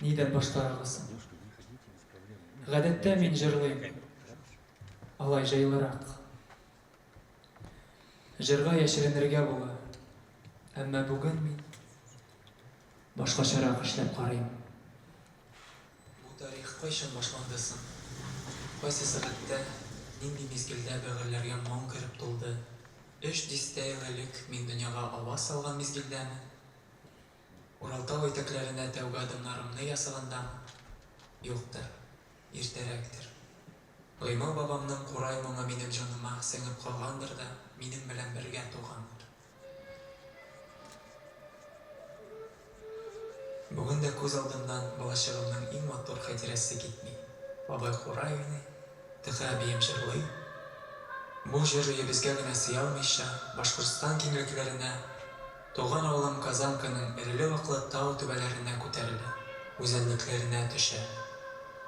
Нидән башларыгыз? Гадәттә мин җырлыйм, алай җайлырак. Җырга яшеренергә була, әмма бүген мин башкачарак эшләп карыйм. Бу тарих кайчан башланды соң? Кайсы сәгатьтә, нинди мизгелдә бәгырьләргә моң кереп тулды? 300 ел элек мин дөньяга ава салган мизгелдәме? Уралтау итәкләренә тәүге адымнарымны ясагандамы? Юктыр, иртәрәктер. Гыймыл бабамның курай моңы минем җаныма сеңеп калгандыр да, минем белән бергә тугандыр. Бүген дә күз алдымнан балачагымның иң матур хәтирәсе китми. Бабай курай уйный, тыгы әбием җырлый. Бу җыр өебезгә генә сыя алмыйча, Башкортстан киңлекләренә, туган авылым Казанканың эреле-ваклы тау түбәләренә күтәрелә, үзәнлекләренә төшә.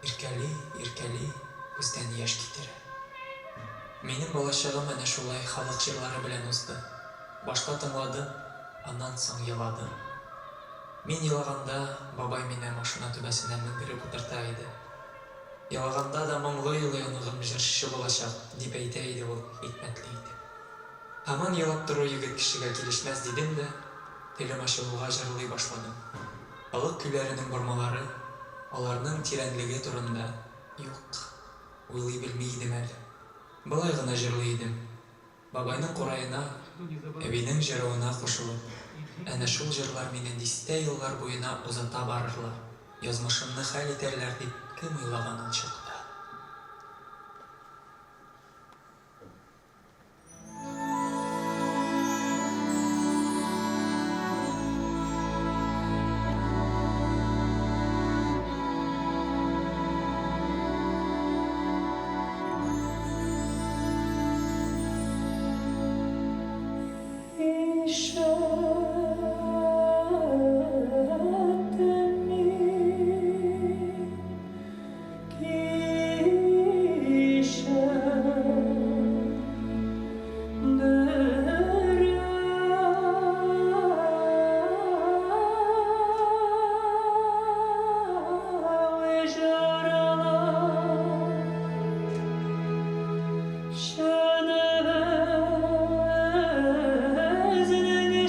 Иркәли, иркәли, күздән яшь китерә. Минем балачагым әнә шулай халык җырлары белән узды. Башта тыңладым, аннан соң еладым. Мин елаганда бабай мине машина түбәсенә мендереп утырта иде. Елаганда да моңлы янагым җырчы булачак, дип әйтә иде ул хикмәтле итеп. Һаман елап тору егет кешегә килешмәс дидем дә, телем ачылуга җырлый башладым. Халык көйләренең бормалары, аларның тирәнлеге турында юк, уйлый белми идем әле. Былай гына җырлый идем. Бабайның курайына, әбинең җыруына кушылып, әнә шул җырлар мине дистә еллар буена озата барырлар. Язмышымны хәл итәрләр дип кем уйлаган ул чакта? Şöyle özünü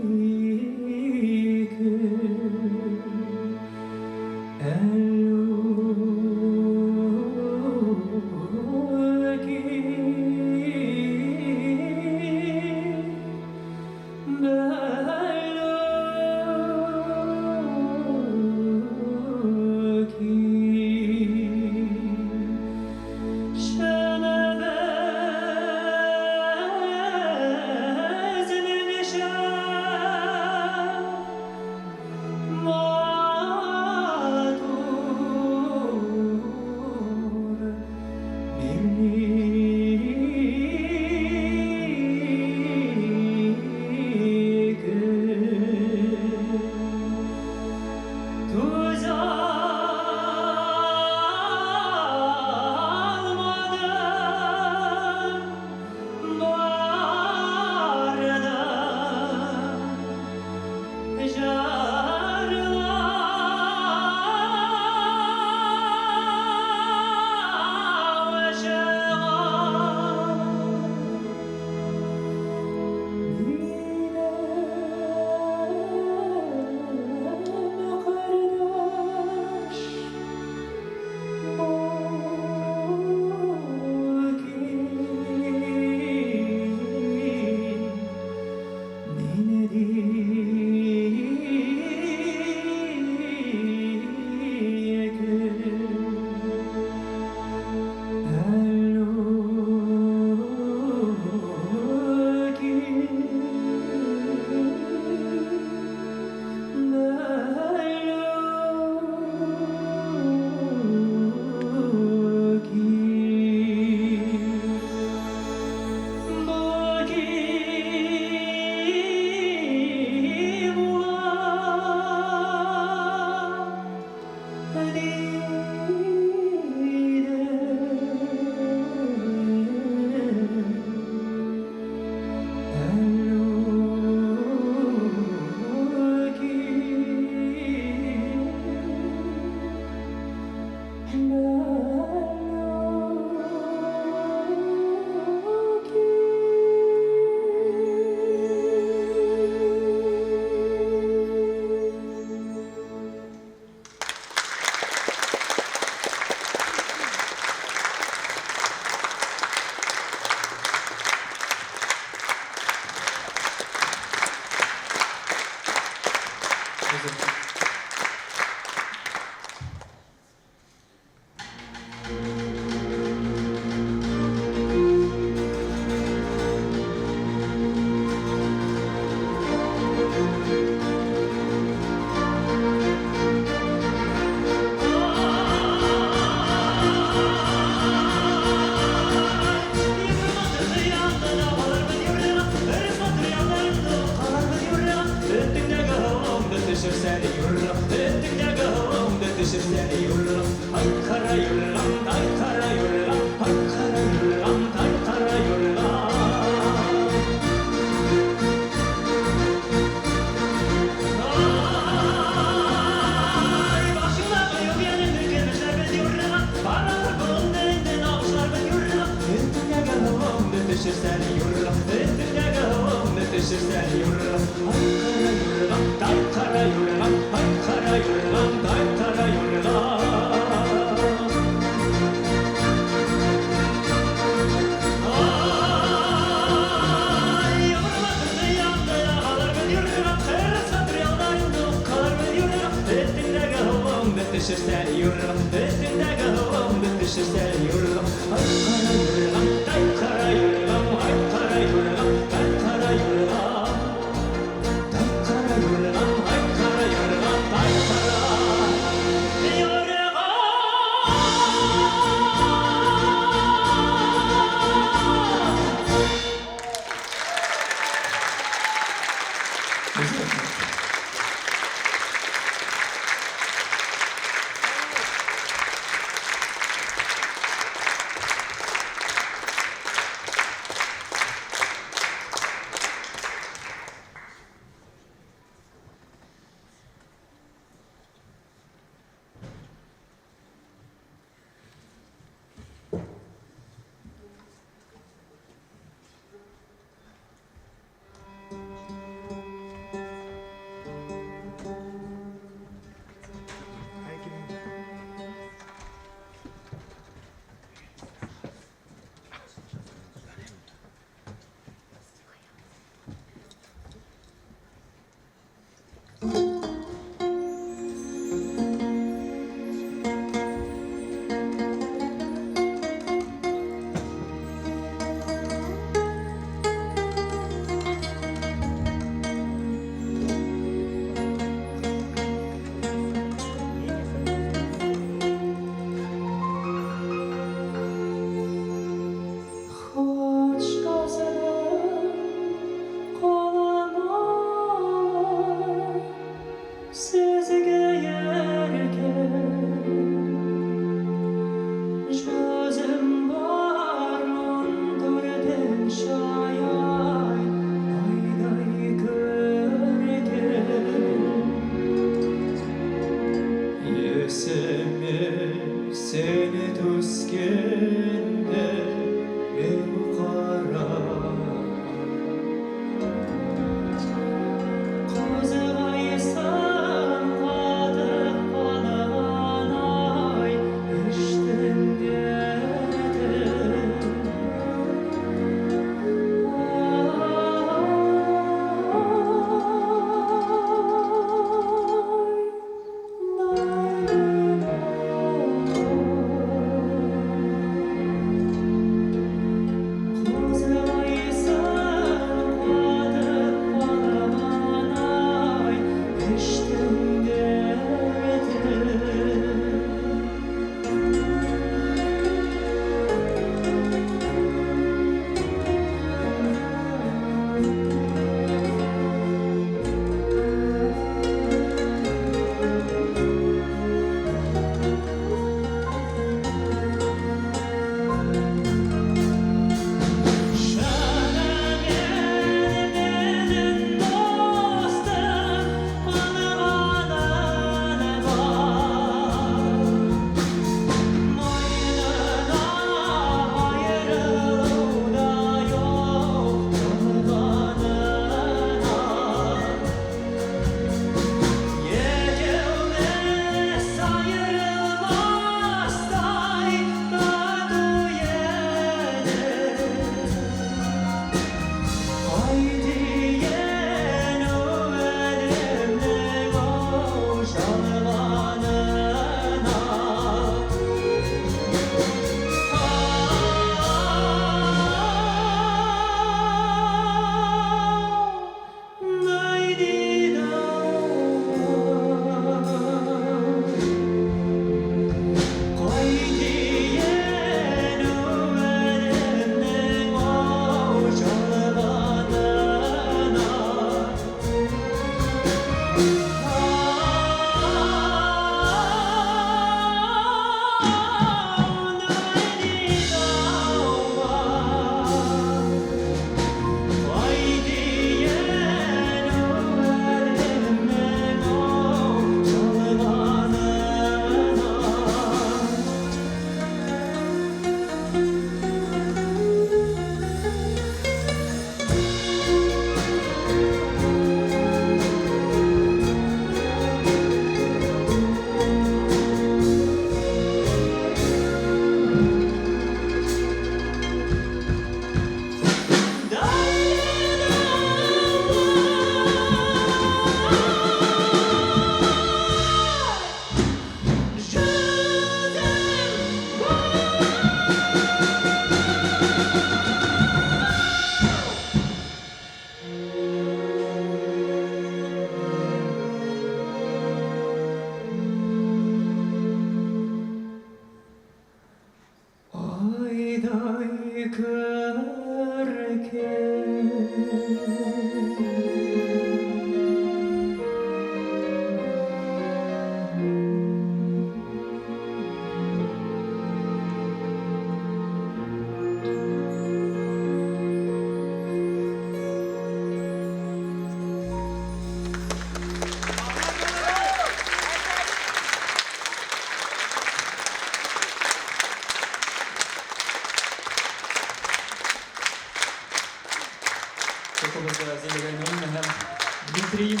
Дмитрий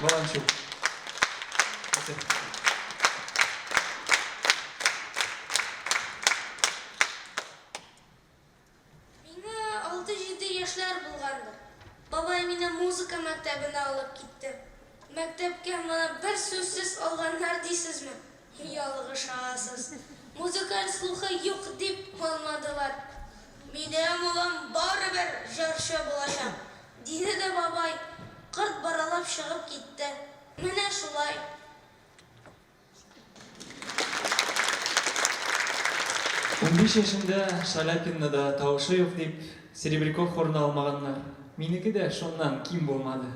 Волончук. Миңа 6-7 яшьләр булгандыр. Бабай мине музыка мәктәбенә алып китте. Мәктәпкә моны бер сүзсез алганнар дисезме? Ялгышасыз. Музыкаль слухы юк дип алмадылар. Минем улым барыбер җырчы булачак, диде дә бабай. Кырт баралап чыгып китте. Менә шулай. Он 15 yaşında Шаляпинны да тавышы юк дип Серебряков хорына алмаганнар. Минеке дә шуннан ким булмады.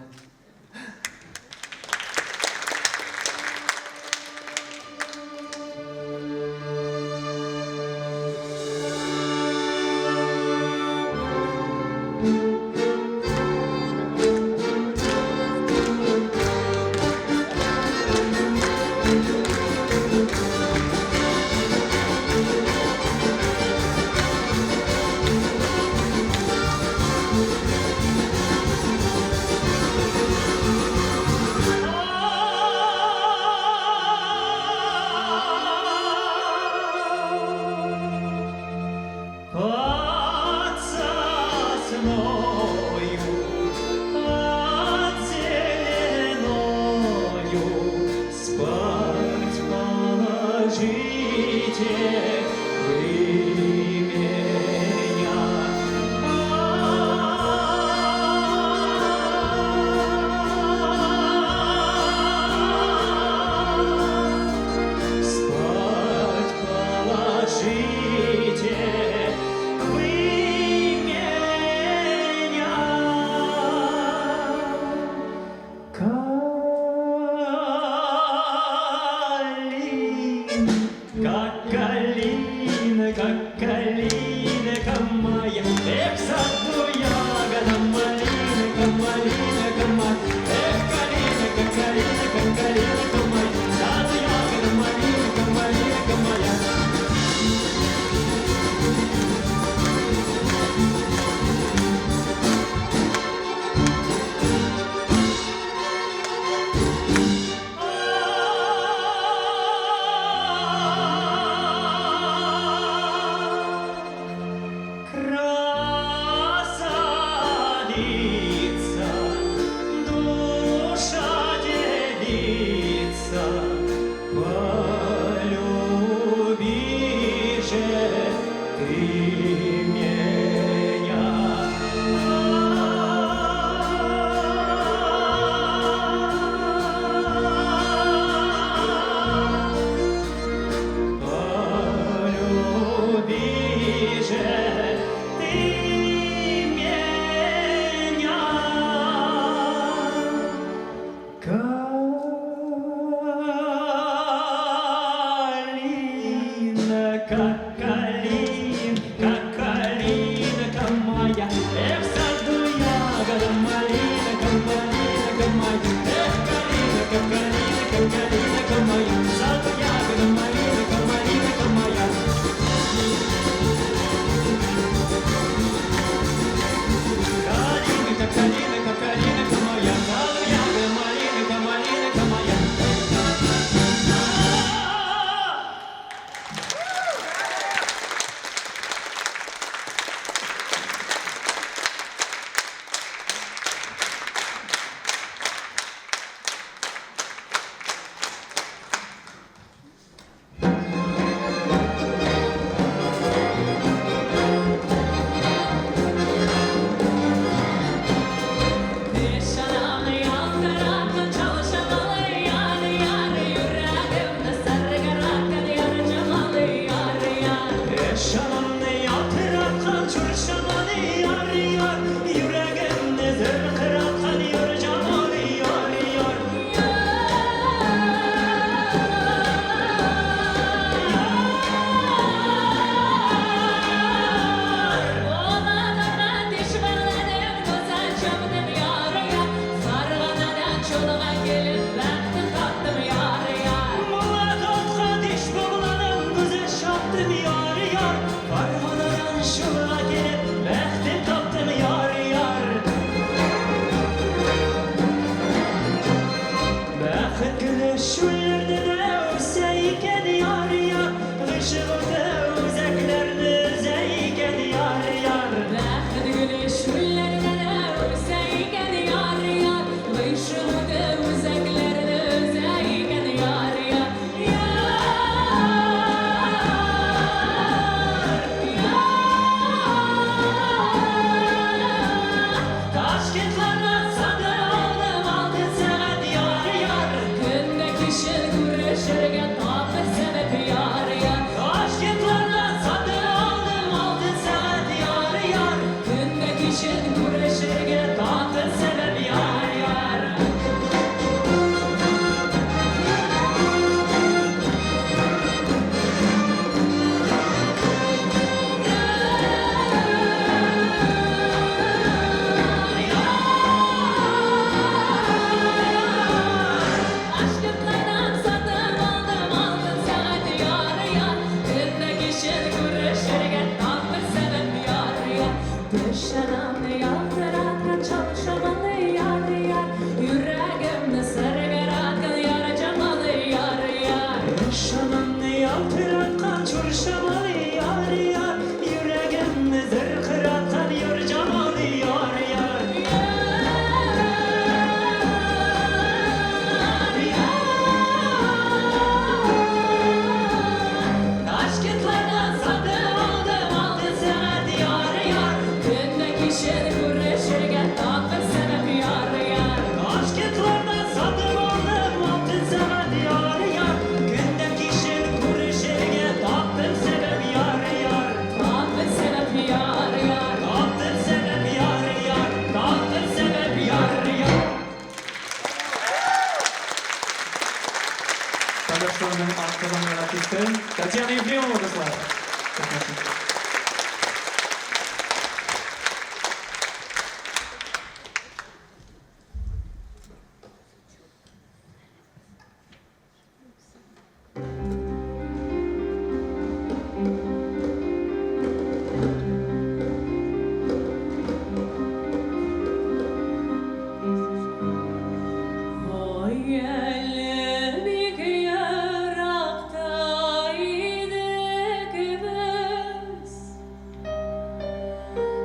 Татьяна Ефремова, достала.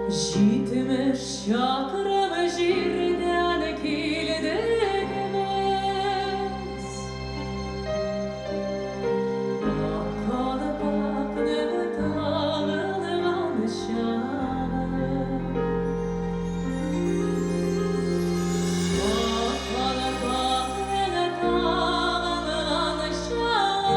Җитмеш чакрым җирдән килдек без. Акылып акнып тагылган чагы. Акылып акнып тагылган чагы.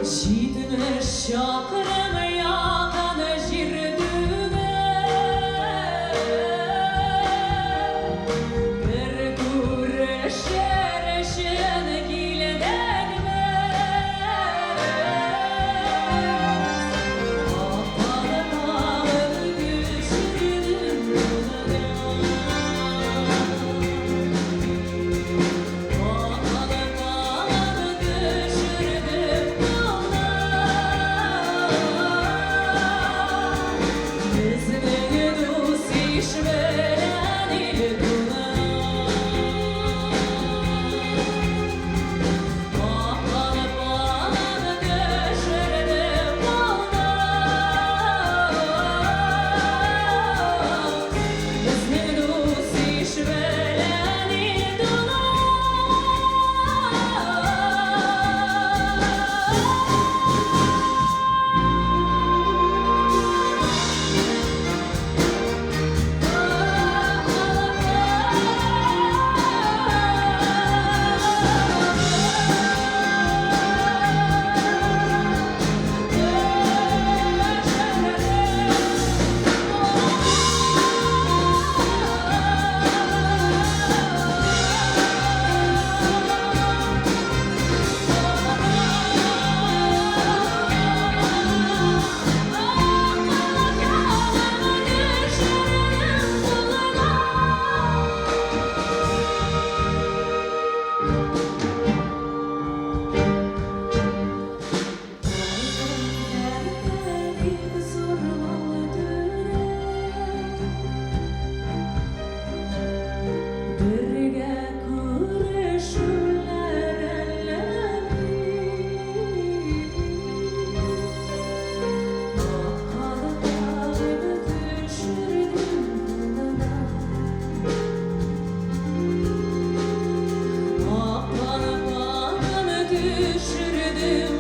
Җитмеш чакрым якын җирдән бер күрешер өчен килдек без. Акылып акнып төшердем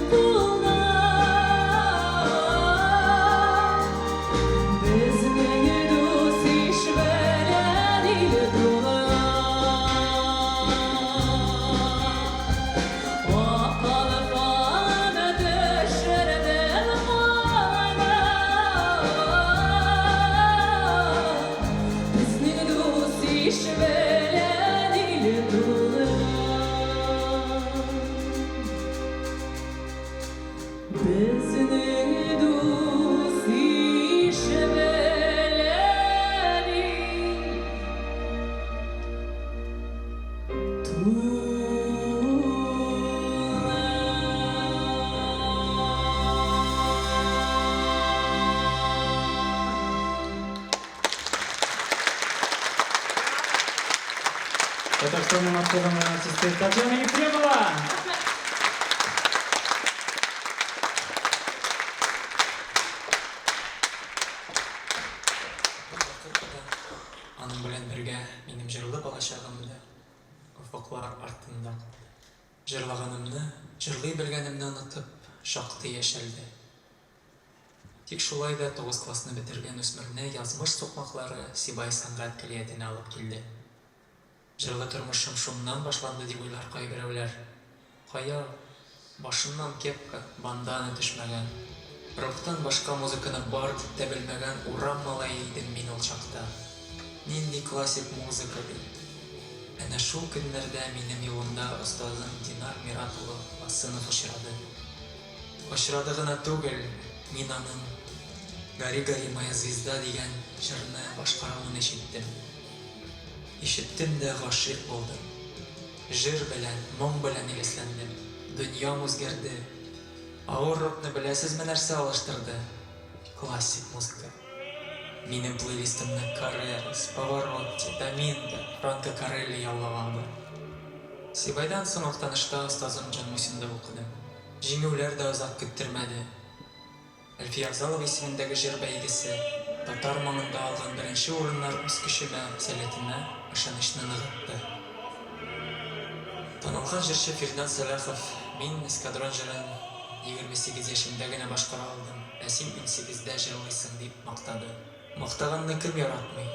Татарстанның атқадан артисті Татьяна Ефремова. Аның белән бергә минем җырлы балачагымда, офыклар артында. Җырлаганымны, җырлый белгәнемне онытып, шактый яшәлде. Тик шулай да 9 классны бетергән үсмерне язмыш сукмаклары Сибай сәнгать көллиятенә алып килде. Җырлы тормышым шуннан башланды дип уйлар кайберәүләр. Кая, башыннан кепка, бандана төшмәгән. Роктан башка музыканы бар дип тә белмәгән урам малае идем мин ул чакта. Нинди классик музыка бит. Әнә шул көннәрдә минем юлымда остазым Динар Мират улы Асынов очрады. Очрады гына түгел, мин аның «Гари-гари моя звезда» дигән җырны башкаруын ишеттем. Ишеттем дә гашыйк булдым. Җыр белән, моң белән илесләндем. Дөньям үзгәрде. Авыр рокны беләсезме нәрсә алыштырды? Классик музыка. Минем плейлистымны Карелос, Паваротти, Доминго, Франко Карелли яулаганды. Сибайдан соң ук танышта остазым Джан Мусинда укыдым. Җиңүләр дә озак көттермәде. Әлфия Авзалова исемендәге җыр бәйгесе, татар маңында алган беренче урыннар үз көчемә, сәләтемә ышанычны ныгытты. Танылган җырчы Фирдан Сәләхов мин эскадрон җырын 28 яшемдә генә башкара алдым, ә син 18дә җырлыйсың дип мактады. Мактаганны кем яратмый?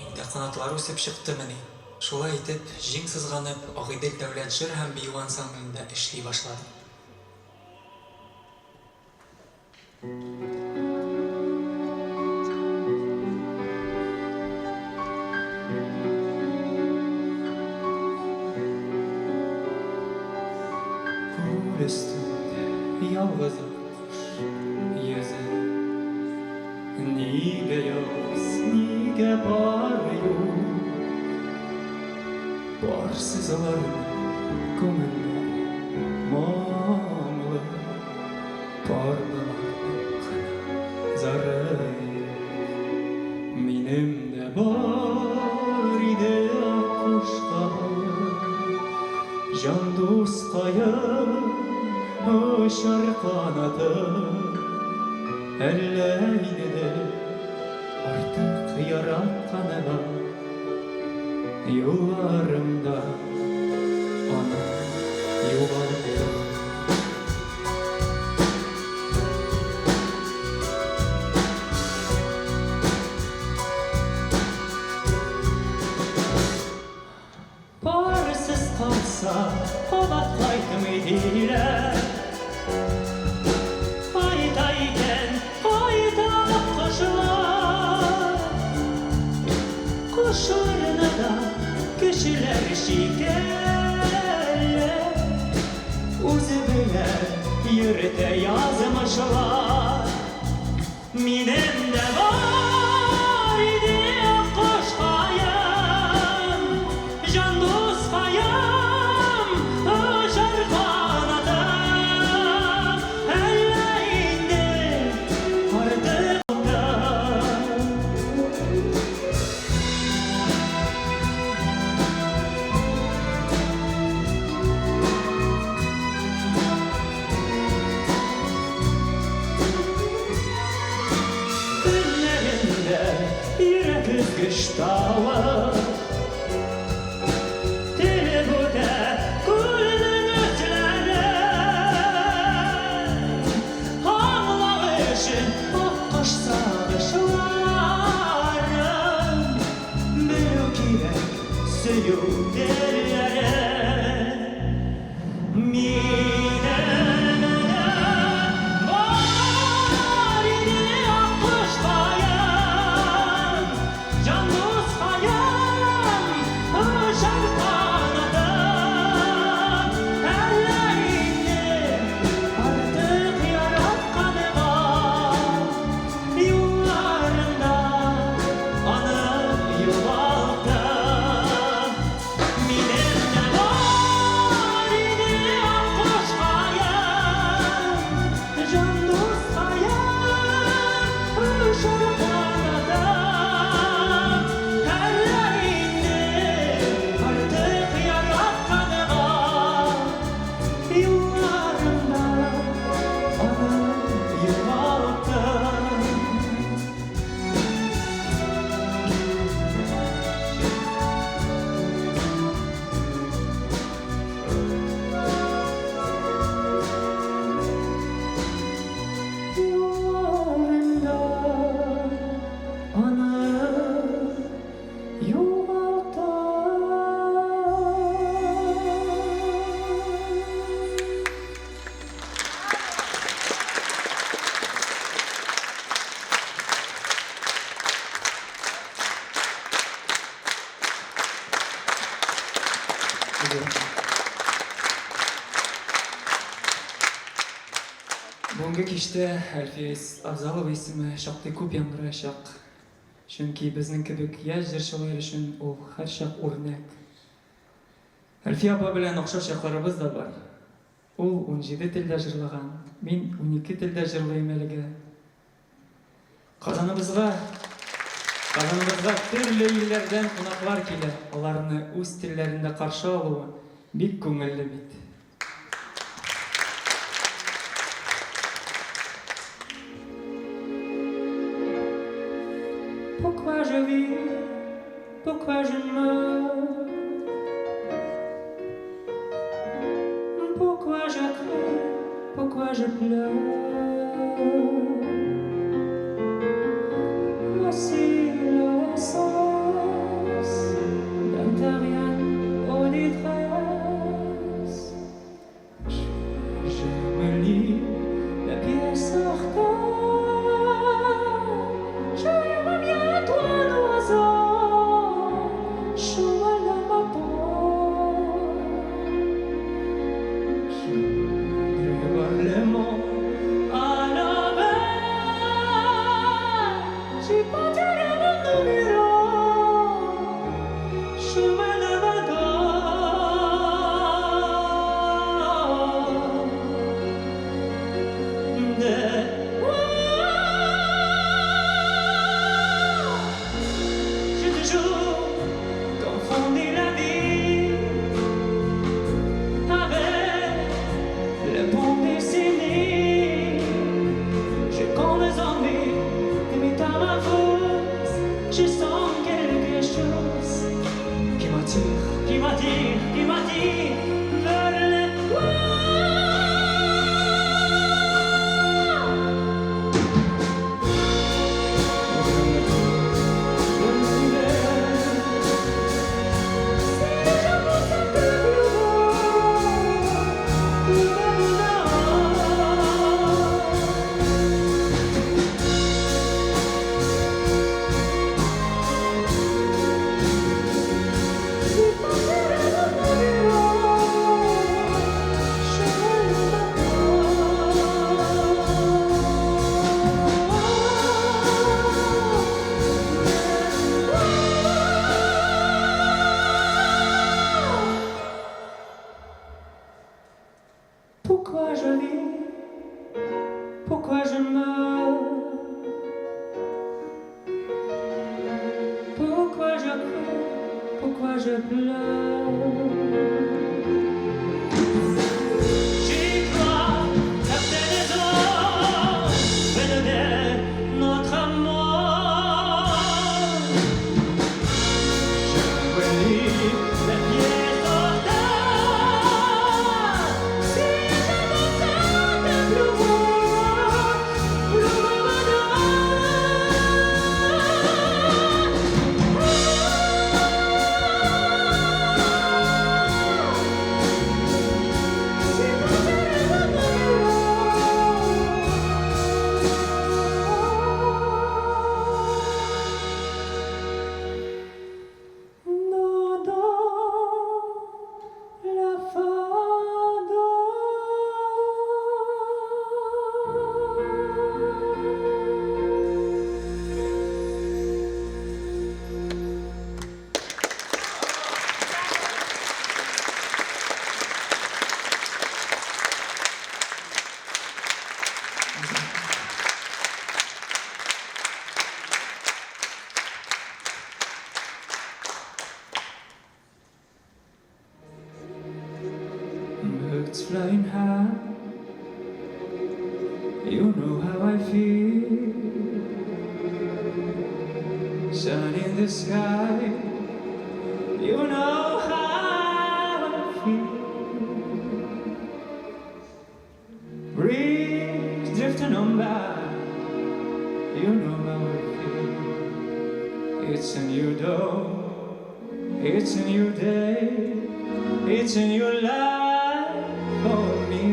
Инде канатлар үсеп чыктымыни? Шулай итеп, җиң сызганып, Агыйдел дәүләт җыр һәм бию ансамблендә эшли башладым. Күл өстендә ялгызы кош йөзе. Нигә ялгыз, нигә бармый? Барсызларның күңелләре моңлы, барларның гына зары. Минем дә бар иде аккошкаем, җан дускаем, очар канатым. Әллә инде артык яратканыма, юлларымда аны югалттым. Барсыз калса, кабатлайтмый диләр. Кайда икән, кайда кошлар? Кошларны да кешеләр шикелләр. Үзе белән йөртә язмышлар. Минем дә бар иде аккошкаем, җан дускаем, очар канатым. Әллә инде артык Günlerinde yürek kıştalı, dili bude gülün ötleri. Ağlayışın akkoş sağışlarım, büyük yürek suyu derlere. Minem de var idi akkoşkayım, can doskayım, Бүгінгі кеште Әлфиес Абзалов есімі шақты көп яңғырашақ. Чөнки безнең кебек яшь җырчылар өчен ул һәрчак үрнәк. Әлфия апа белән охшаш якларыбыз да бар. Ул 17 телдә җырлаган, мин 12 телдә җырлыйм әлегә. Казаныбызга төрле илләрдән кунаклар килә. Аларны үз телләрендә каршы алуы бик күңелле бит. Pourquoi je vis, pourquoi je meurs, pourquoi je crie, pourquoi je pleure. Voici l'essence d'un terrien aux détresses. Je me lis la pièce sur terre. J'aimerais bien toi l'oiseau, chaud à la vapeur. Je voudrais voir le monde à l'envers. J'ai pas tiré le numéro, chaud à la J'ai toujours confondu la vie avec le bon dessiné. J'ai comme des envies de métamorphose. Je sens quelque chose qui m'attire vers le Pourquoi je vis, pourquoi je meurs, pourquoi je crie, pourquoi je pleure. J'y crois, capter les eaux, valider notre amour. Je relis la pièce sur terre. Si birds flying high, you know how I feel. Sun in the sky, you know how I feel. Breeze drifting on by, you know how I feel. It's a new dawn, it's a new day, it's a new life for me,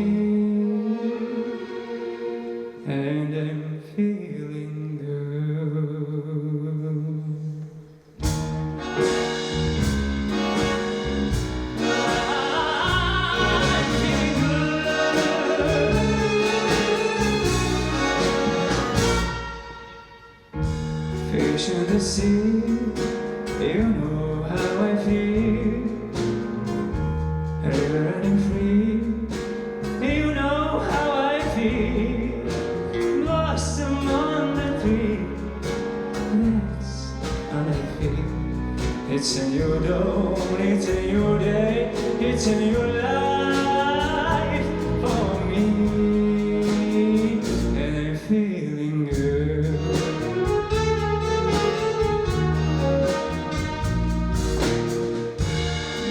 and I'm feeling good. fish in the sea. You know how I feel. River running free. You know how I feel. Blossom on the tree. That's how I feel. It's a new dawn, it's a new day, it's a new life for me, and I'm feeling good.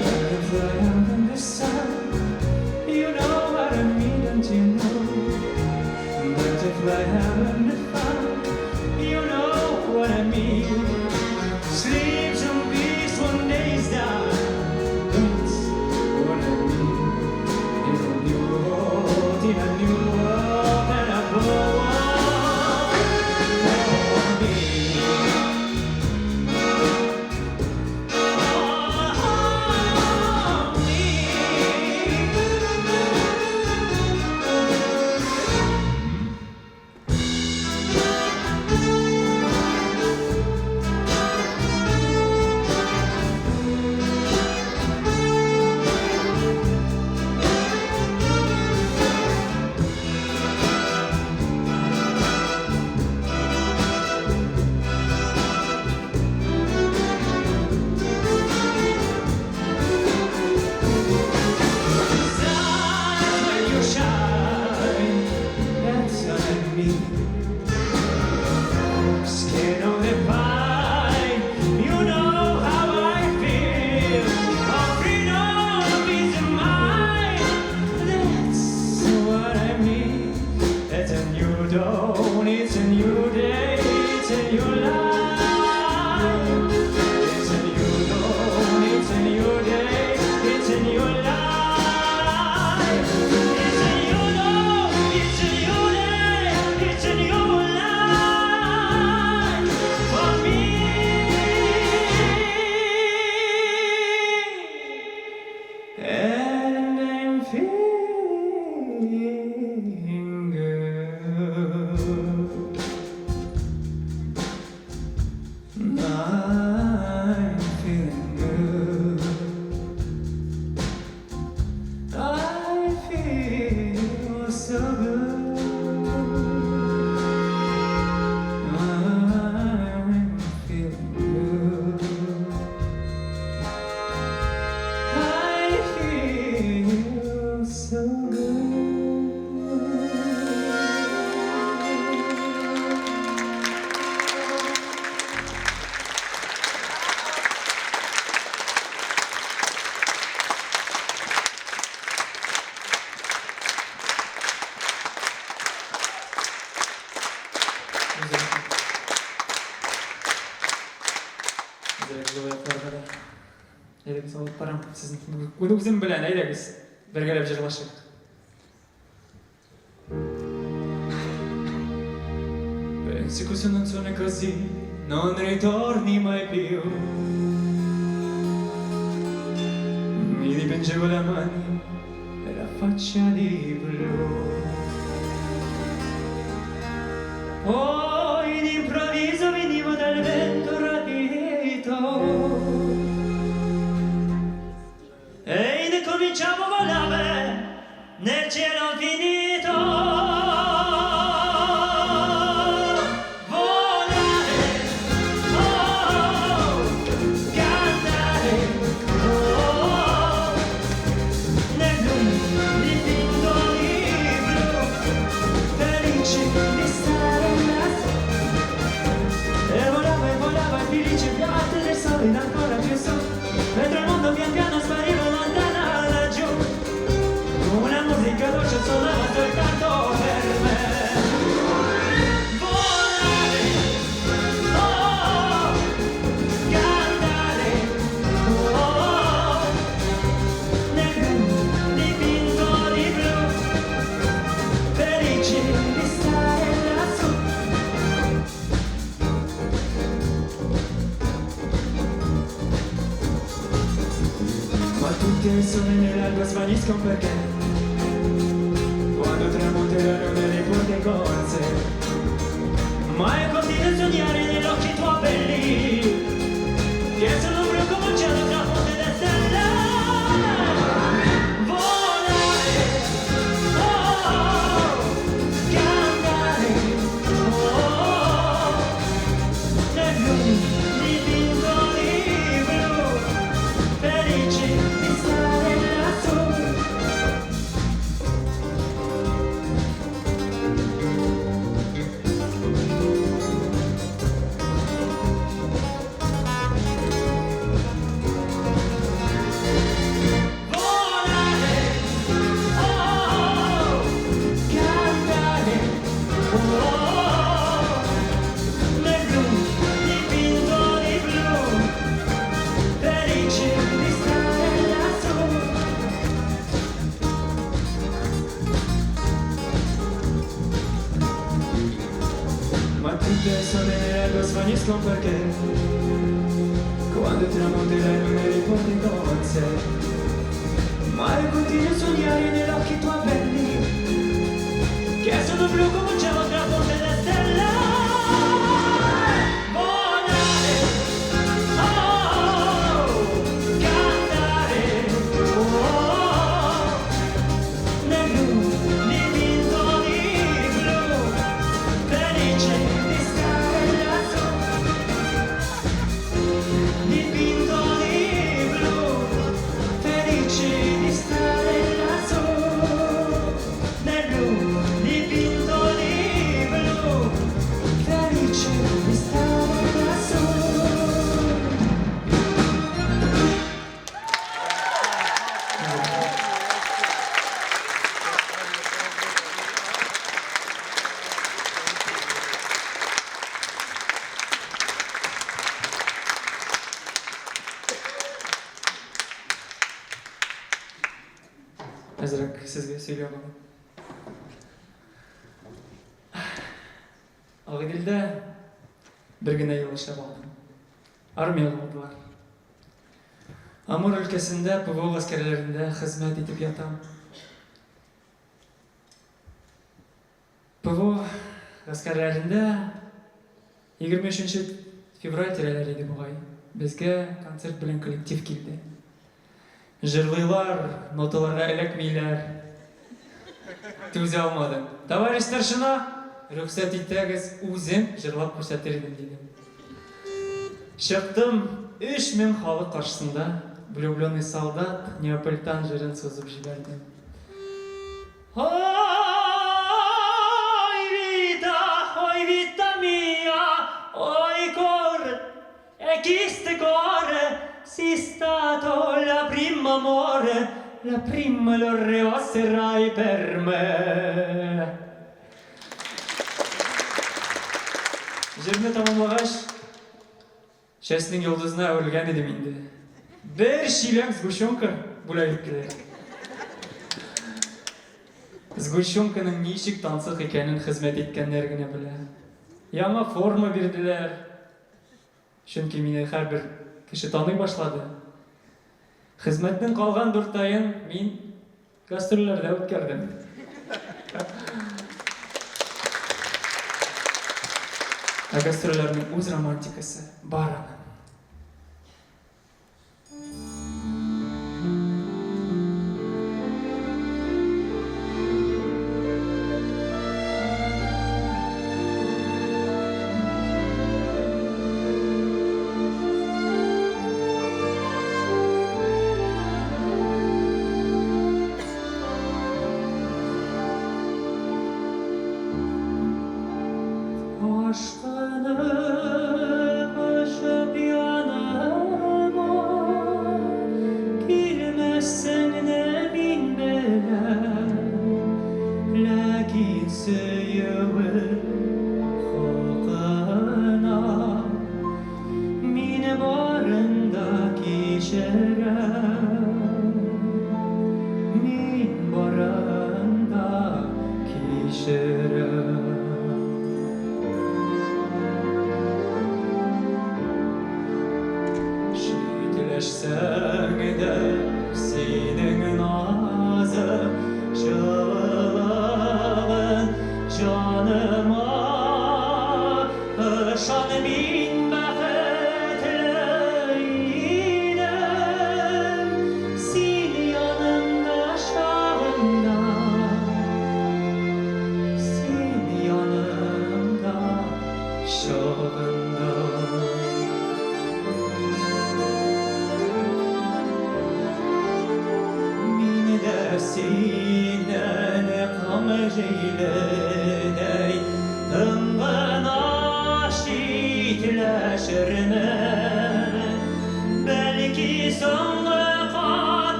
Butterfly out in the sun, you know what I mean, don't you know? Butterfly out in the fun, you know what I mean. Sleeps on peace one day is done. That's what I mean. In a new world, in a new world, and above all, me. Oh, me. When you shine, that's what I mean. Skin on the pine, you know how I feel. Oh, freedom is mine. That's what I mean. It's a new dawn, it's a new day, it's a new life. It's a new dawn, it's a new day, it's a new life. It's a new dawn, it's a new day, it's a new life for me. And I'm feeling good. I'm feeling good. I feel so good. I'm feeling good. I feel so good. Әйдәгез, алып барам. Сіздің өзім білән, әйдәгіз. Бергәләп жырлашып. Penso non sono così, non ritorni mai più. Mi dipingevo le mani e la faccia di blu. Poi d'improvviso venivo dal vento rapito e incominciavo a volare nel cielo finito. Volare, oh, cantare, oh, nel blu dipinto di blu, felice di stare lassù. E volava felice piante del sole ancora più su, mentre il mondo pian piano spariva lontana laggiù. Una musica dolce suonava soltanto per me. Volare, oh, cantare, oh, nel blu dipinto di blu, felice di stare lassù. Ma tutte le sole nell'alba svaniscono perché quando tramonterà la luna le porte con sé. Ma è continuo a sognare negli occhi tuoi so bene le cose finiscono perché quando tramonti le lune riporti con sé ma io continuo a sognare negli occhi tuoi belli che sono blu come un cielo tra ponte le stelle volare cantare nel blu dipinto di blu felice di stare lassù dipinto di blu felice di stare lassù nel blu dipinto di blu felice di stare lassù. Azrak sizga söylüyorum. Ağdil'de bir güne yoluşa aldım. Armiyalı oldular. Amur ülkesinde PVO askerlerinde hizmet edip yatam. PVO askerlerinde 23 fevral tireleriydi bu ay. Bizge konser bilen kolektif geldi. Jırlıylar, notalara elekmeyler. Tüze almadım. Tavariş starşına, ruhsat etseniz uzun jırlap ko'rsatirdim dedim. Çıktım 3000 halk karşısında влюбленный солдат Неаполитан жырын sözüp jiberdim. Oi vita mia, oi cor, e chi ste cuore, si stato la prima amore, la prima lo reosserai per me. Jırını tamamlagaç, Şesinin yıldızına ölgen edim indi. Bir şilek zguşonka bulayıpkiler. Zguşonkanın nişik tansık ekanin hizmet etkenler gine bile. Yama forma verdiler. Çünkü meni her bir kişi tanıy başladı. Hizmetten kalgan 4 ayın men gastrollerde ötkərdim. Gastrollerinin öz romantikası var ana.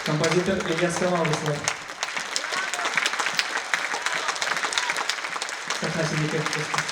Композитор Ильяс Камал осылай. Сахнасында кетіп кетті.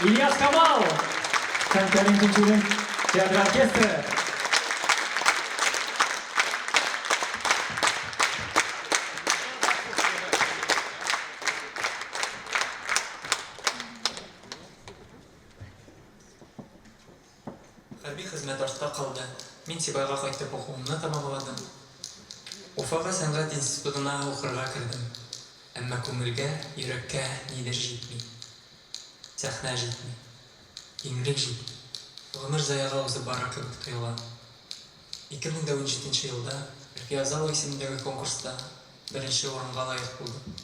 Ильяс Камал, Конкурент Тинчурин, театр оркестра. Хәрби хезмәт артта калды. Мин Сибайга кайтып укуымны тәмамладым. Уфага сәнгать институтына укырга кердем. Әмма күңелгә, йөрәккә нидер җитми. Сәхнә җитми. Киңлек җитми. Гомер заяга узып бара кебек тоела. 2017 елда Әлфия Абзалова исемендәге конкурста беренче урынга лаек булдым.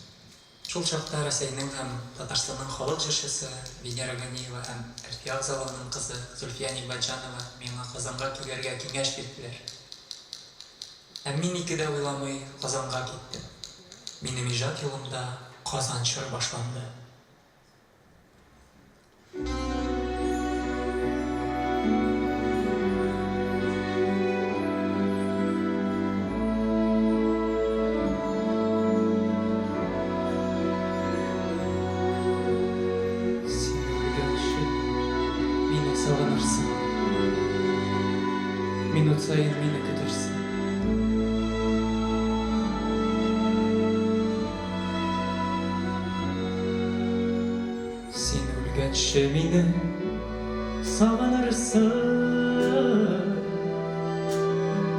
Шул чакта Рәсәйнең һәм Татарстанның халык җырчысы Венера Ганиева һәм Әлфия Абзалованың кызы Зульфия Нигъмәтҗанова миңа Казанга килергә киңәш бирделәр. Һәм мин ике дә уйламый Казанга киттем. Минем иҗат юлымда Казан чоры башланды. Син үлгәнче мине сагынырсың, минут саен мине көтәрсең. Син үлгәнче мине сагынырсың,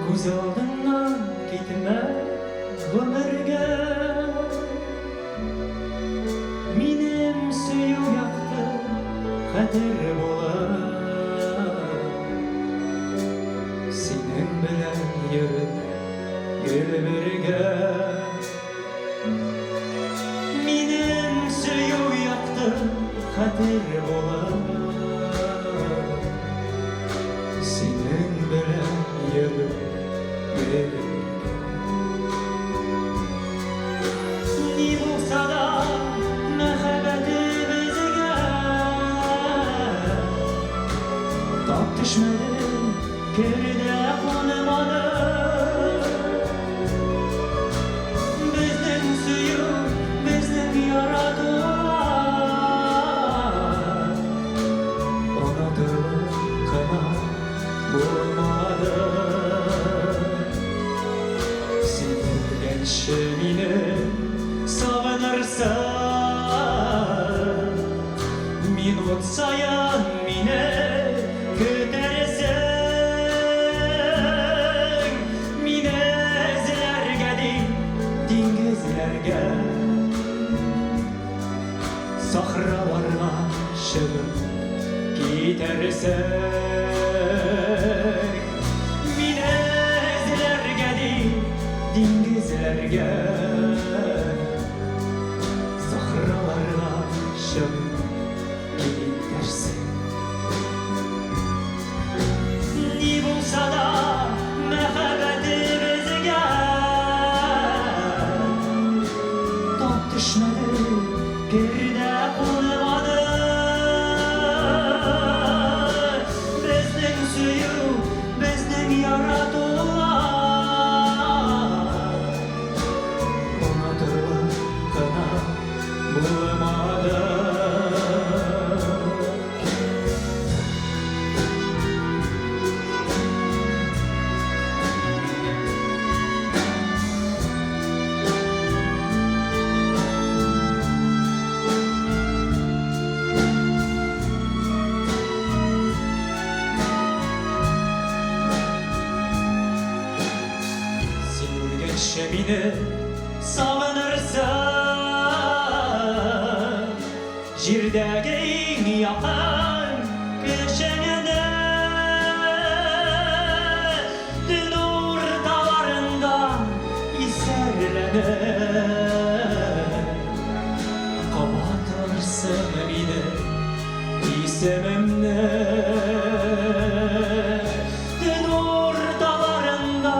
күз алдыңнан китмә гомергә. Минем сөю якты хәтер булыр, синең белән йөреп гел бергә. Минем сөю якты хәтер булыр, синең белән йөреп гел бергә. Ни булса да мәхәббәтебезгә тап төшмәде, кердә кунмады. Безнең сөю, безнең яратулар онытылып кына булмады. Син үлгәнче мине сагынырсың, минут саен мине көтәрсең. Мине эзләргә диңгезләргә, сахраларга чыгып китәрсең. Мине эзләргә диңгезләргә, сахраларга чыгып китәрсең. Ни булса да мәхәббәтебезгә тап төшмәде, кердә кунмады. Безнең сөю, безнең яратулар онытылып кына булмады. Син үлгәнче мине сагынырсың, җирдәге иң якын кешеңдә. Төн урталарында исәрләнеп кабатларсың мине исемемне. Төн урталарында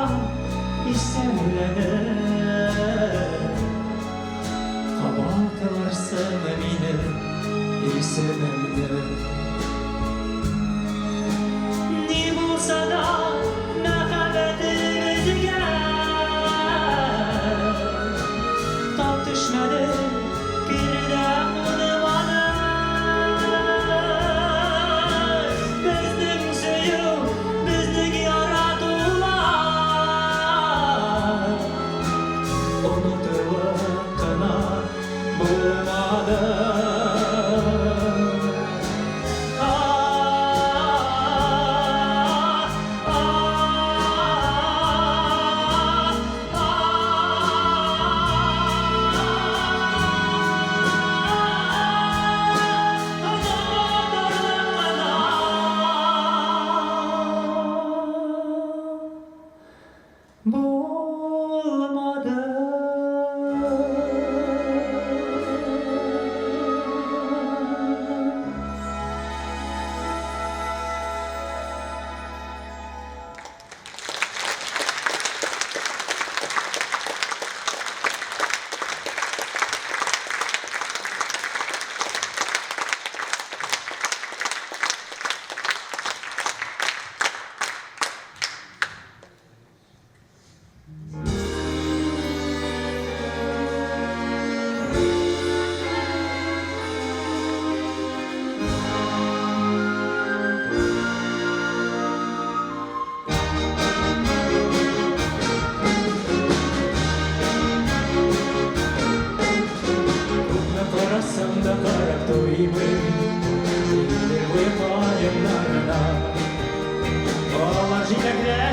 исәрләнеп кабатларсың мине исемемне. Ни булса да мәхәббәтебезгә тап төшмәде, кердә кунмады. Безнең сөю, безнең яратулар онытылып кына булмады. Булмады.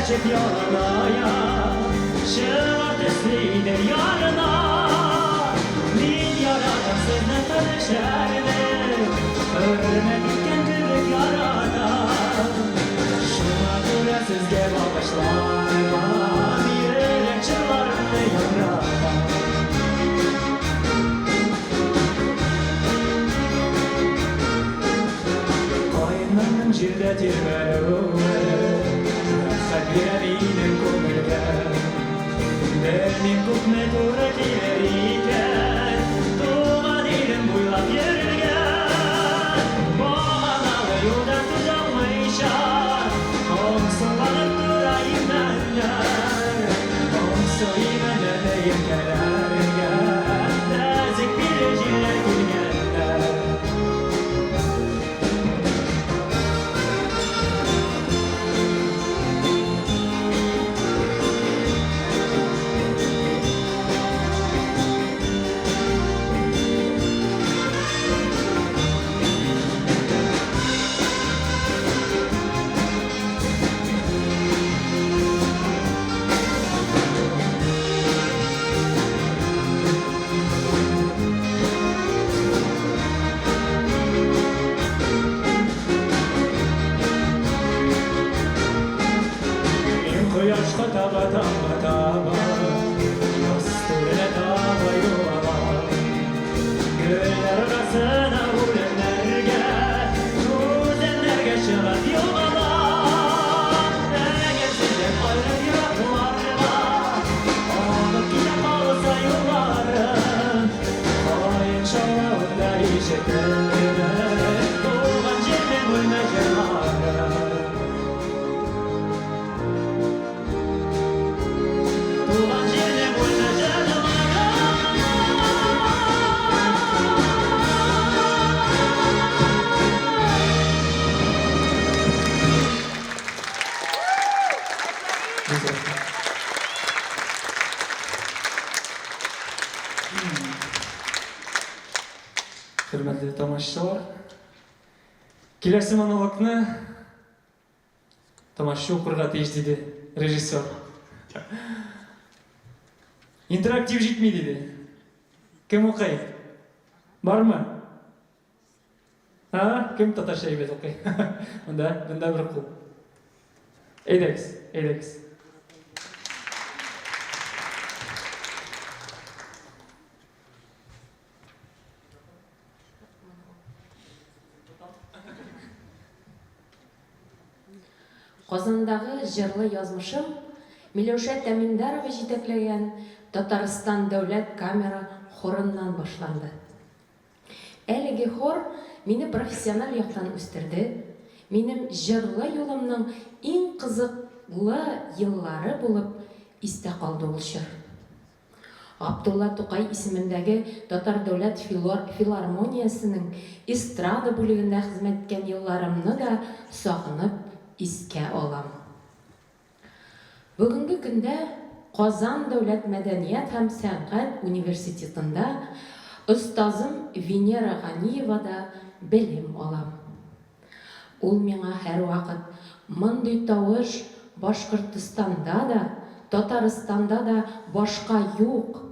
geçip yoluna şıvat üstüydür yarına bir yarada sözle tanışırdı hürmetken kırık yarada şuna göre sizge bağışlarma yürek çırlarını yavrada Koyunların cildetir Sakireminin kumilge Benim kukme turak ileriyken Tuğan ilim buylap yürürgen Boğanalı yoldan tuzalmayışa Onsulanıp durayım benler Onsu imeneleyim gelergen Nazik bileciler gülgenler Koyaçta taba taba taba Yastığına taba yuvala Göller arasına ulenlerge Kuzenlerge şırat yuvala Eğer sizden ayrı yıraklarla Alıp gidip alsa yollarım Koyun şovunda işetirme Doğan cilme bulmecelerım Hürmetli tomoshablar, kelasi monologni tomosha o'qirga tegish deydi rejissyor. Interaktiv жетмейді deydi. Kim o'qiydi? Bormi? Ha? Kim tatarcha emas o'qiydi? Bunda bir qo'l. Edex. Казандағы жырлы язмышым Миләүшә Тәминдарова җитәкләгән Татарстан дәүләт камера хорыннан башланды. Әлеге хор мине профессиональ яктан үстерде. Минем жырлы юлымның иң кызыклы еллары булып истә калды ул чор. Абдулла Тукай исемендәге Татар дәүләт филармониясының эстрада бүлегендә хезмәт иткән елларымны да сагынып искә алам. Бүгенге көндә Казан дәүләт мәдәният һәм сәнгать университетында остазым Венера Ганиевада белем алам. Ул миңа һәр вакыт мондый тавыш Башкортстанда да, Татарстанда да башка юк.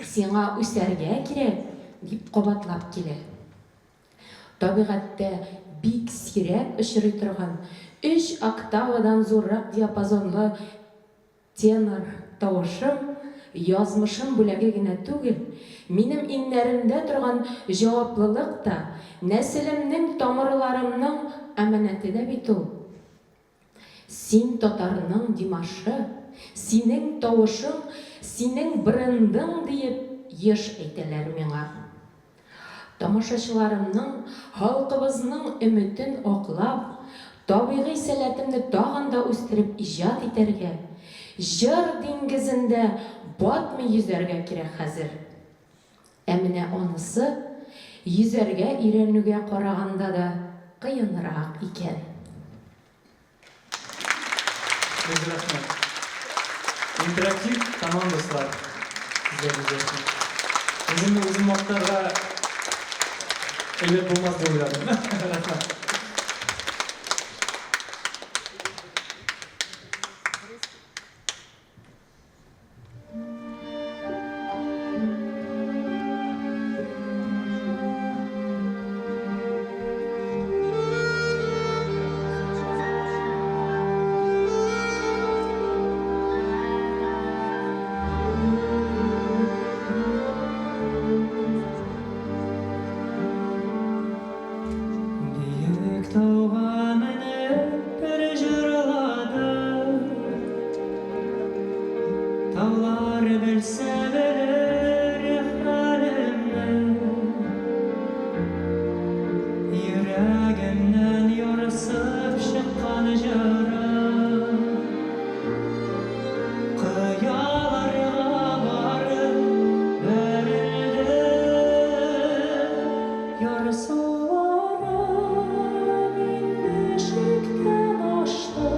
Сиңа үсәргә кирәк дип кабатлап килә. Табигатьтә бик сирәк очрый торган 3 октавадан зуррак диапазонлы тенор тавышым, язмышым бүләге генә түгел, минем иннәремдә торган җаваплылык та, нәселемнең тамырларымның әманәте дә бит ул. Син татарның Димашы, синең тавышың, синең брендың диеп еш әйтәләр миңа. Тамашачыларымның, халкыбызның өметен аклап, табигый сәләтемне тагын да үстереп иҗат итәргә, җыр диңгезендә батмый йөзәргә кирәк хәзер. Ә менә анысы йөзәргә өйрәнүгә караганда да кыенрак икән. Interaktiv tamam dostlar. Özüm noktalara evet bulmaz diye uyardım. Tağlar bilse bilir halimni, yüreğimden yarısıp çıkan jarım, kıyalarga barıp verildi, yarısılarım inmişlikten açtı.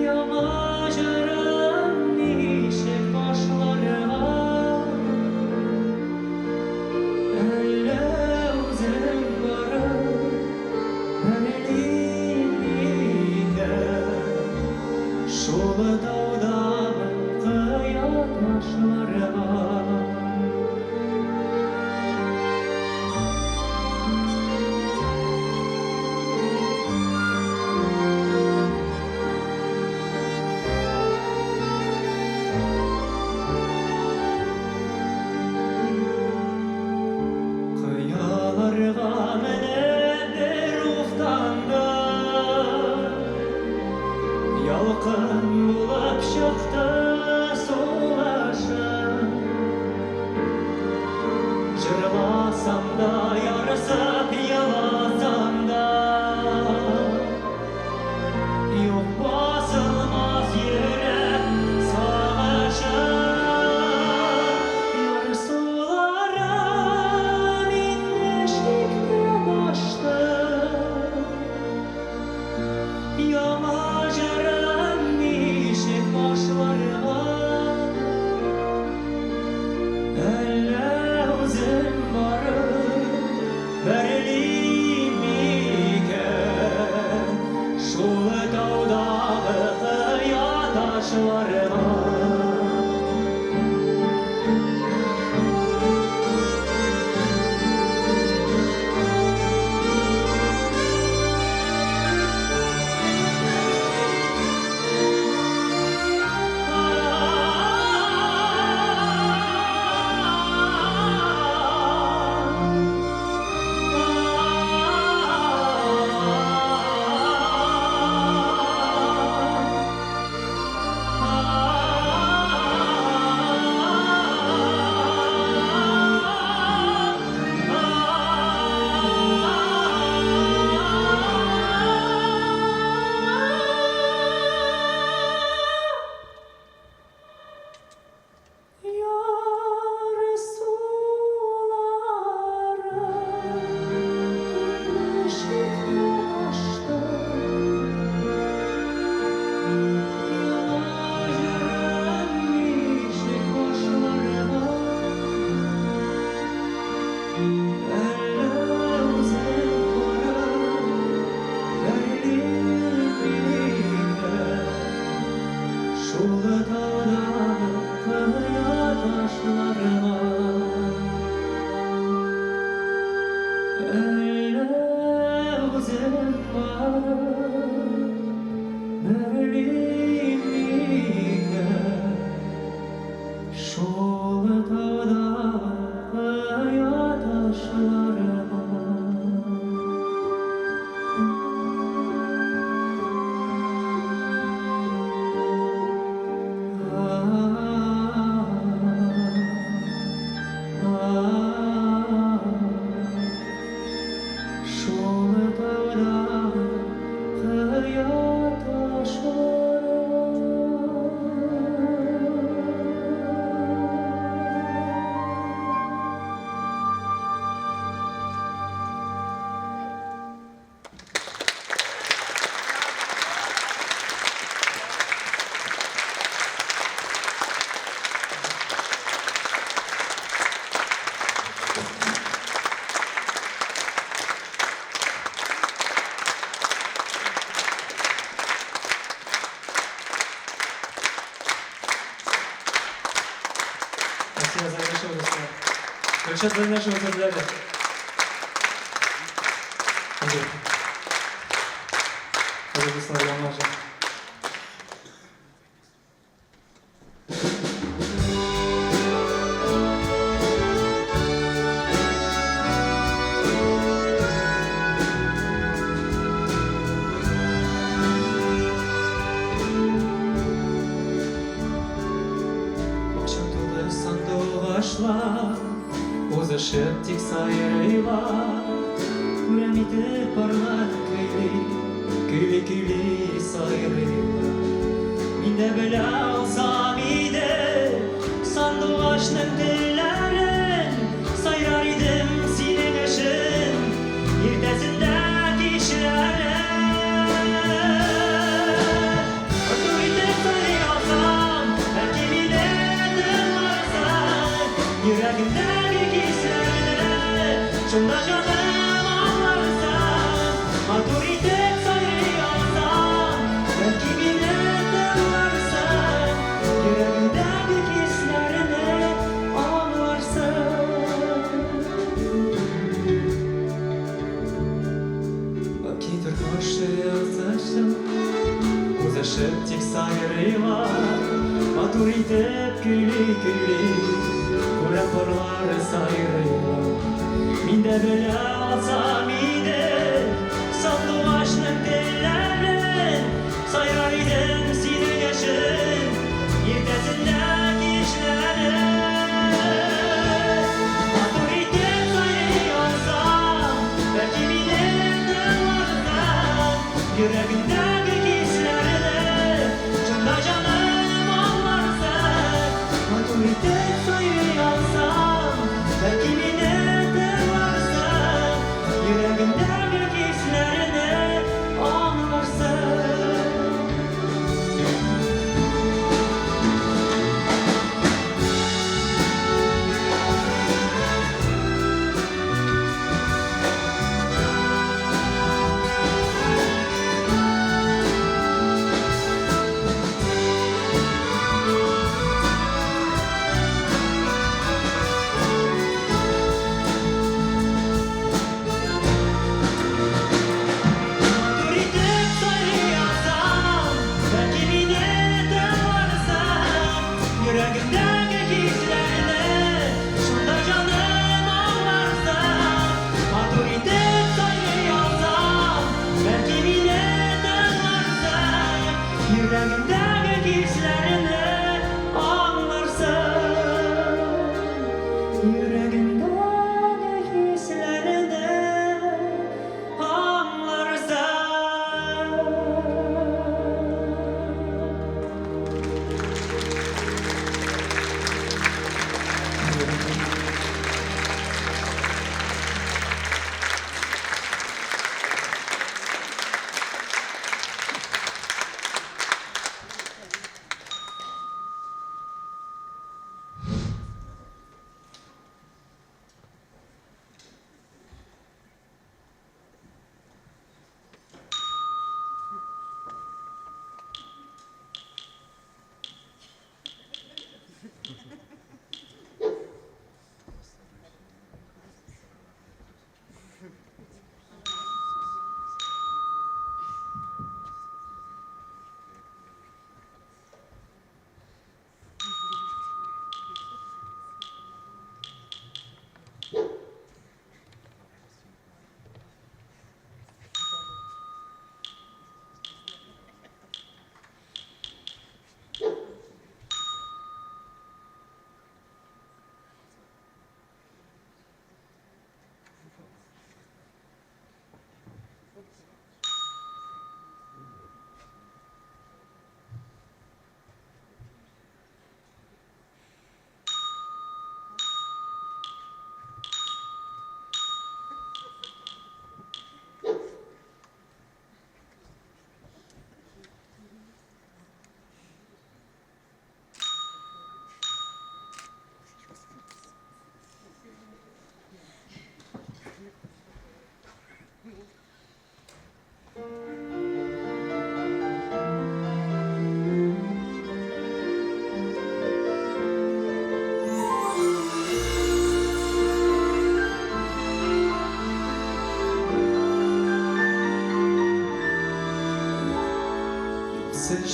Yamacarım nişek başlarına, elle uzun varıp veriliyken, şolu dağdağın kaya taşlarına. Kıyalarga menep bir uftandım, yalqın bulup çıktı sulaşım. Jırlasam da yarısıp yılasam da, yok basılmaz yürek sağışım. Yarısılarım inmişlikten açtı, yamacarım nişek başlarına, elle uzun varıp veriliyim iken, şolu dağdağı kaya taşlarına. Şolu dağdağı kaya taşlarına, elle uzun varıp veriliyim iken, şolu dağdağı kaya taşlarına. Şolu dağdağı kaya Спасибо за большое выступление. Большое за нашего создателя. Андрей. Владислав Ромажа. башлап, узышып тик сайрыйлар. Күрәм итеп барлар көйли сайрыйлар. Мин дә белә алсам иде сандугачның телләрен, сайрар идем синең өчен иртәсендә кичләрен. Матур итеп сайрый алсам, бәлки мине тыңларсың, йөрәгемдәге хисләрне шунда җаным аңларсың. Матур итеп сайрый алсам, бәлки мине тыңларсың, йөрәгемдәге хисләрне аңларсың. Бәлки торгашы язышым, узышып тик сайрыйлар. Матур итеп көйли, күрәп барлар сайрыйлар. Мин дә белә алсам иде сандугачның телләрен, сайрар идем синең өчен иртәсендә кичләрен. Матур итеп сайрый алсам, бәлки мине тыңларсың, йөрәгемдәге хисләрне шунда җаным аңларсың. Матур итеп сайрый алсам, бәлки мине тыңларсың, йөрәгемдәге хисләрне аңларсың. Матур итеп сайрый алсам, бәлки мине тыңларсың, йөрәгемдәге хисләрне шунда җаным аңларсың. Матур итеп сайрый алсам, бәлки мине тыңларсың, йөрәгемдәге хисләрне аңларсың. Йөрәгемдәге хисләрне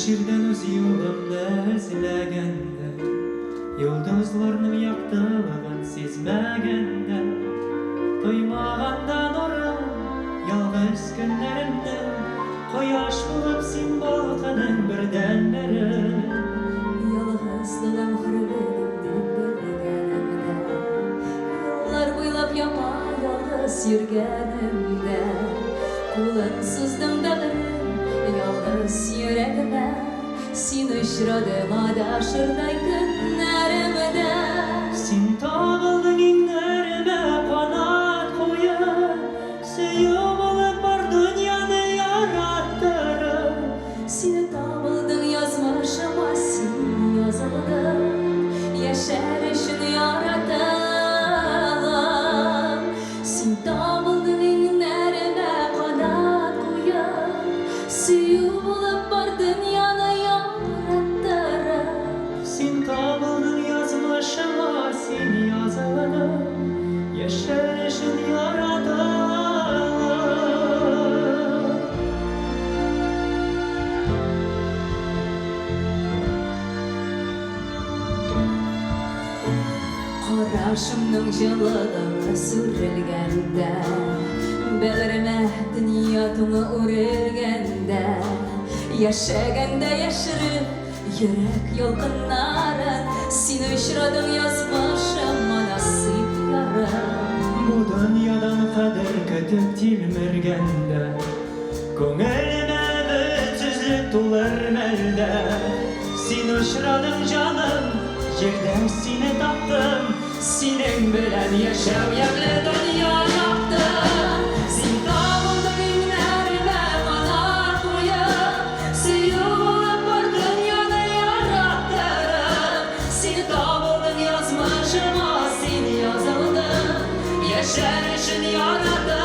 Şirden öz yolumda izləyəndə, yıldızlarının yaktılığın sezməgəndə, doymağanda nurun yalnız günlərimdə, qoyaş bulup sin balqanın birdən-biri. Yalnızlığım xırılığım dindirgənimdə, Син очрадым адашырдай көннәремдә. Син табылдың иңнәремә канат куеп, сөю булып бар дөньяны яраттырып. Сине табылдың язмышыма, син язылдың, яшәр өчен яратылып. Син табылдың иңнәремә канат куеп, сөю булып бар дөньяны яраттырып. Син табылдың язмышыма, син язылдың, яшәр өчен яратылып. Карашымның җылылыгы сүрелгәндә, бәгыремә дөнья туңы үрелгәндә, яшәгәндә яшереп йөрәк ялкыннарын, син очрадың язмышыма насыйп ярым. Бу дөньядан кадәр көтеп тилмергәндә, күңелемә бөтсезлек тулыр мәлдә. Син очрадың җаным, җирдән сине таптым, синең белән яшәү ямьле дөнья яктым. Син табылдың иңнәремә канат куеп, сөю булып бар дөньяны яраттырып. Син табылдың язмышыма, син язылдың, яшәр өчен яратылып.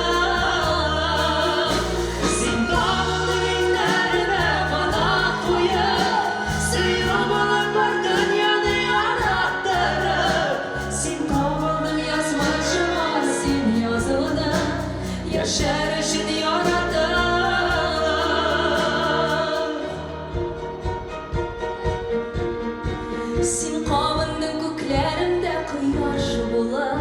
Син табылдың иңнәремә канат куеп, сөю булып бар дөньяны яраттырып. Син табылдың язмышыма, син язылдың, яшәр өчен яратылып. Син кабындың күкләремдә кояш булып.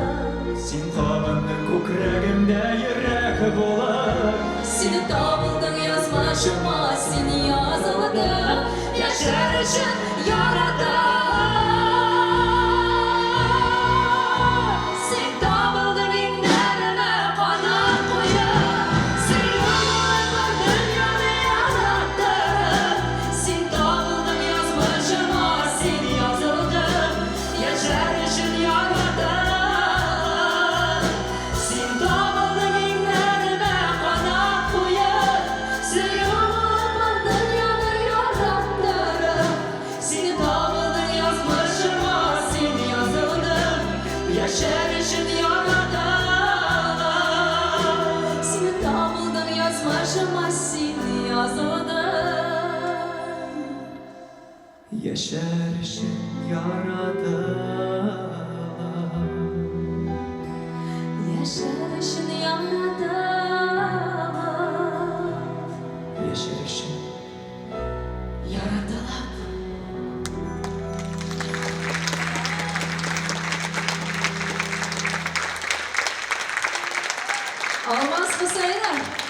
Син кабындың күкрәгемдә йөрәк булып. Сине табылдың язмышыма, син язылдың, яшәр өчен яратылып. Син табылдың иңнәремә канат куеп, сөю булып бар дөньяны яраттырып. Син табылдың язмышыма, син язылдың, яшәр өчен яратылып. Син табылдың иңнәремә канат куеп, сөю булып бар дөньяны яраттырып. Син табылдың язмышыма, син язылдың, яшәр өчен яратылып. Син табылдың язмышыма, син язылдың. Яшәр өчен яратылып. Яшәр өчен яратылып. Яшәр өчен Яратылып. Алмаз Хусайнов.